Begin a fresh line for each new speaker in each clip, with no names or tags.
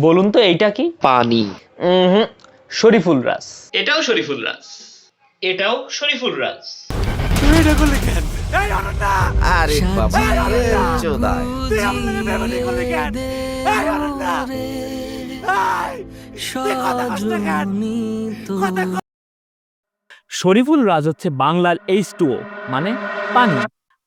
বলুন তো এইটা কি?
পানি।
শরীফুল রাজ।
এটাও শরীফুল রাজ, এটাও শরীফুল রাজ।
এটা করলে কেন? এই অনন্যা!
আরে বাবা,
এই অনন্যা!
চোদায়।
তুই আমাদের ফ্যামিলি করলে কেন? এই অনন্যা! এই! তুই কথা কস না কেন? কথা কস।
শরীফুল রাজ হচ্ছে বাংলার H2O, মানে পানি।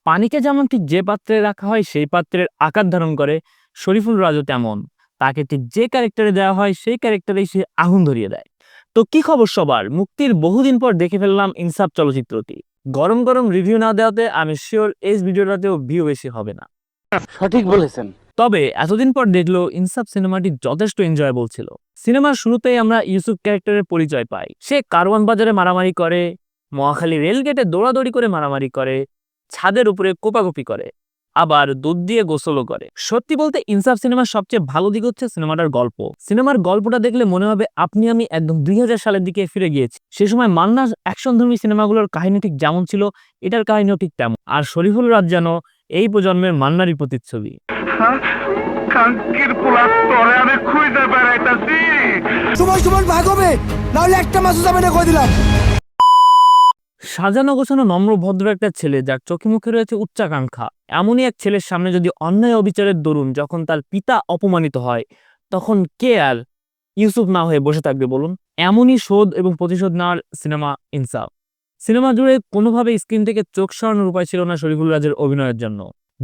পানিকে যেমন ঠিক যে পাত্রে রাখা হয় সেই পাত্রের আকার ধারণ করে, শরীফুল রাজও তেমন। তাকে ঠিক যে ক্যারেক্টারে দেওয়া হয় সেই ক্যারেক্টারেই সে আগুন ধরিয়ে দেয়। তো কি খবর সবার? মুক্তির বহুদিন পর দেখে ফেললাম ইনসাফ চলচ্চিত্রটি। গরম গরম রিভিউ না দেওয়াতে আমি শিওর এই ভিডিওটাতেও ভিউ বেশি হবে না।
সঠিক বলেছেন।
তবে এতদিন পর দেখলো ইনসাফ সিনেমাটি যথেষ্ট এনজয়েবল ছিল। সিনেমার শুরুতেই আমরা ইউসুফ ক্যারেক্টারের পরিচয় পাই। সে কারওয়ান বাজারে মারামারি করে, মহাখালী রেলগেটে দৌড়াদৌড়ি করে মারামারি করে, ছাদের উপরে কোপাকুপি করে, আবার দুধ দিয়ে গোসলও করে। সত্যি বলতে ইনসাফ সিনেমার সবচেয়ে ভালো দিক হচ্ছে সিনেমাটার গল্প। সিনেমার গল্পটা দেখলে মনে হবে আপনি আমি একদম 2000 সালের দিকে ফিরে গিয়েছি। সে সময় মান্নার অ্যাকশনধর্মী সিনেমাগুলোর কাহিনী ঠিক যেমন ছিল, এটার কাহিনীও ঠিক তেমন। আর শরীফুল রাজ যেন এই প্রজন্মের মান্নারই প্রতিচ্ছবি।
সময় ভাগ হবে, নাহলে একটা মাসও যাবে না কই দিলাম।
সাজানো গোছানো নম্র ভদ্র একটা ছেলে যার চোখে মুখে রয়েছে উচ্চাকাঙ্ক্ষা, এমনই এক ছেলের সামনে যদি অন্যায় অবিচারের দরুন যখন তার পিতা অপমানিত হয়, তখন কে আর ইউসুফ না হয়ে বসে থাকবে বলুন? এমনই শোধ এবং প্রতিশোধ নেওয়ার সিনেমা ইনসাফ। সিনেমা জুড়ে কোনোভাবে স্ক্রিন থেকে চোখ সরানোর উপায় ছিল না শরীফুল রাজের অভিনয়ের জন্য।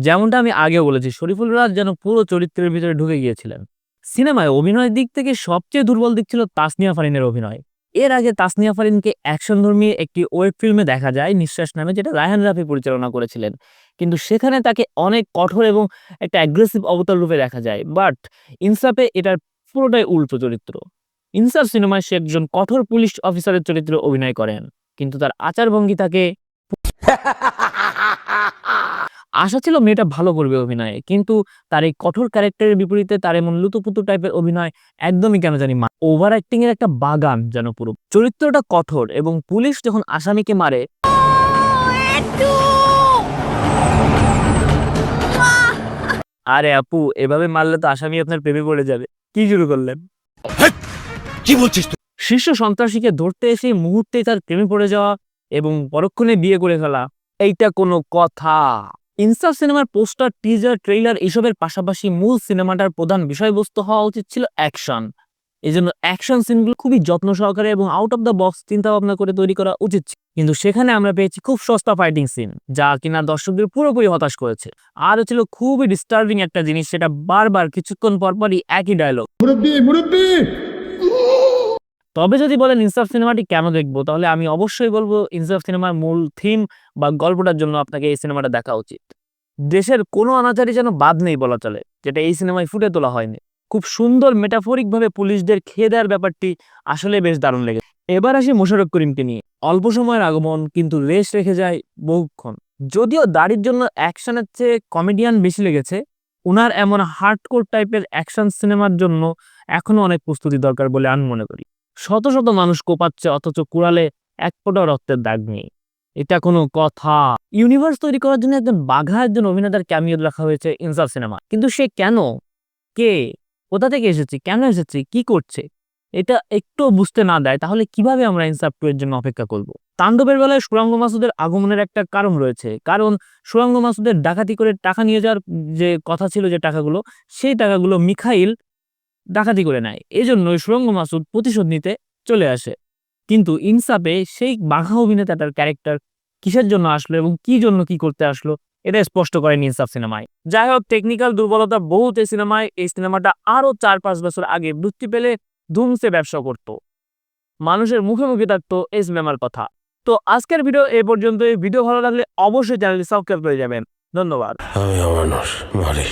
যেমনটা আমি আগেও বলেছি, শরীফুল রাজ যেন পুরো চরিত্রের ভিতরে ঢুকে গিয়েছিলেন। সিনেমায় অভিনয়ের দিক থেকে সবচেয়ে দুর্বল দিক ছিল তাসনিয়া ফারিনের অভিনয়। এর আগে তাসনিয়া ফারিনকে অ্যাকশনধর্মী একটি ওয়েব ফিল্মে দেখা যায় নিঃশ্বাস নামে, যেটা রায়হান রাফি পরিচালনা করেছিলেন, কিন্তু সেখানে তাকে অনেক কঠোর এবং একটা অ্যাগ্রেসিভ অবতার রূপে দেখা যায়। বাট ইনসাফে এটার পুরোটাই উল্টো চরিত্র। ইনসাফ সিনেমায় সে একজন কঠোর পুলিশ অফিসারের চরিত্রে অভিনয় করেন, কিন্তু তার আচারভঙ্গি তাকে আশা ছিল মেয়েটা ভালো করবে অভিনয়ে, কিন্তু তার এই কঠোর ক্যারেক্টারের বিপরীতে তার এমন লুতুপুতু টাইপের অভিনয় একদমই কেন জানি ওভার অ্যাক্টিং এর একটা বাগান যেন পুরো। চরিত্রটা কঠোর এবং পুলিশ যখন আসামিকে মারে, আরে আপু এভাবে মারলে তো আসামি আপনার প্রেমে পড়ে যাবে, কি শুরু করলেন?
কি বলছিস তুই?
শীর্ষ সন্ত্রাসীকে ধরতে এসে মুহূর্তেই তার প্রেমে পড়ে যাওয়া এবং পরক্ষণে বিয়ে করে ফেলা, এইটা কোনো কথা? ইনসাফ সিনেমার পোস্টার, টিজার, ট্রেইলার এসবের পাশাপাশি মূল সিনেমাটার প্রধান বিষয়বস্তু হওয়া উচিত ছিল অ্যাকশন। এই জন্য অ্যাকশন সিনগুলো খুবই যত্ন সহকারে এবং আউট অফ দ্য বক্স চিন্তা ভাবনা করে তৈরি করা উচিত ছিল। কিন্তু সেখানে আমরা পেয়েছি খুব সস্তা ফাইটিং সিন, যা কিনা দর্শকদের পুরোপুরি হতাশ করেছে। আর ছিল খুবই ডিস্টার্বিং একটা জিনিস, সেটা বারবার কিছুক্ষণ পরপরই একই ডায়লগ। তবে যদি বলেন ইনসাফ সিনেমাটি কেন দেখবো, তাহলে আমি অবশ্যই বলবো ইনসাফ সিনেমার মূল থিম বা গল্পটার জন্য আপনাকে এই সিনেমাটা দেখা উচিত। দেশের কোনো অনাচারী যেন বাদ নেই বলা চলে, যেটা এই সিনেমায় ফুটে তোলা হয়নি। খুব সুন্দর মেটাফরিক ভাবে পুলিশদের খেয়ে দেওয়ার ব্যাপারটি আসলে বেশ দারুণ লেগেছে। এবার আসি মোশাররফ করিমকে নিয়ে। অল্প সময়ের আগমন, কিন্তু রেশ রেখে যায় বহুক্ষণ। যদিও দাড়ির জন্য অ্যাকশনের চেয়ে কমেডিয়ান বেশি লেগেছে, উনার এমন হার্ডকোর টাইপের অ্যাকশন সিনেমার জন্য এখনো অনেক প্রস্তুতি দরকার বলে আমি মনে করি। শত শত মানুষ কোপাচ্ছে, অথচ কুড়ালে এক ফোঁটা রক্তের দাগ নেই, এটা কোনো কথা? ইউনিভার্স তৈরি করার জন্য একজন বাঘা একজন অভিনেতার ক্যামিও রাখা হয়েছে ইনসাফ সিনেমা, কিন্তু সে কেন, কে, কোথা থেকে এসেছে, কেন এসেছে, কি করছে, এটা একটু বুঝতে না দেয়, তাহলে কিভাবে আমরা ইনসাফ 2 এর জন্য অপেক্ষা করব? তাণ্ডবের বেলায় সুরাঙ্গ মাসুদের আগমনের একটা কারণ রয়েছে, কারণ সুরাঙ্গ মাসুদের ডাকাতি করে টাকা নিয়ে যাওয়ার যে কথা ছিল, যে টাকাগুলো, সেই টাকাগুলো মিখাইল ডাকাতি করে নেয়। এজন্য সুরঙ্গ মাসুদ প্রতিশোধ নিতে চলে আসে। কিন্তু ইনসাফে সেই বাঘা অভিনেতাটার ক্যারেক্টার কিসের জন্য আসলো এবং কি জন্য কি করতে আসলো, এটা স্পষ্ট করেনি ইনসাফ সিনেমায়। যাই হোক, টেকনিক্যাল দুর্বলতা বহুত এই সিনেমায়। এই সিনেমাটা আরো 4-5 বছর আগে বৃত্তি পেলে ধুমসে ব্যবসা করত, মানুষের মুখে মুখে থাকতো এই সিনেমার কথা। তো আজকের ভিডিও এই পর্যন্ত। এই ভিডিও ভালো লাগলে অবশ্যই চ্যানেলটি সাবস্ক্রাইব করে যাবেন। ধন্যবাদ।
আমি অমানুষ মারি,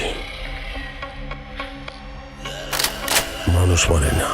মানুষ মারে না।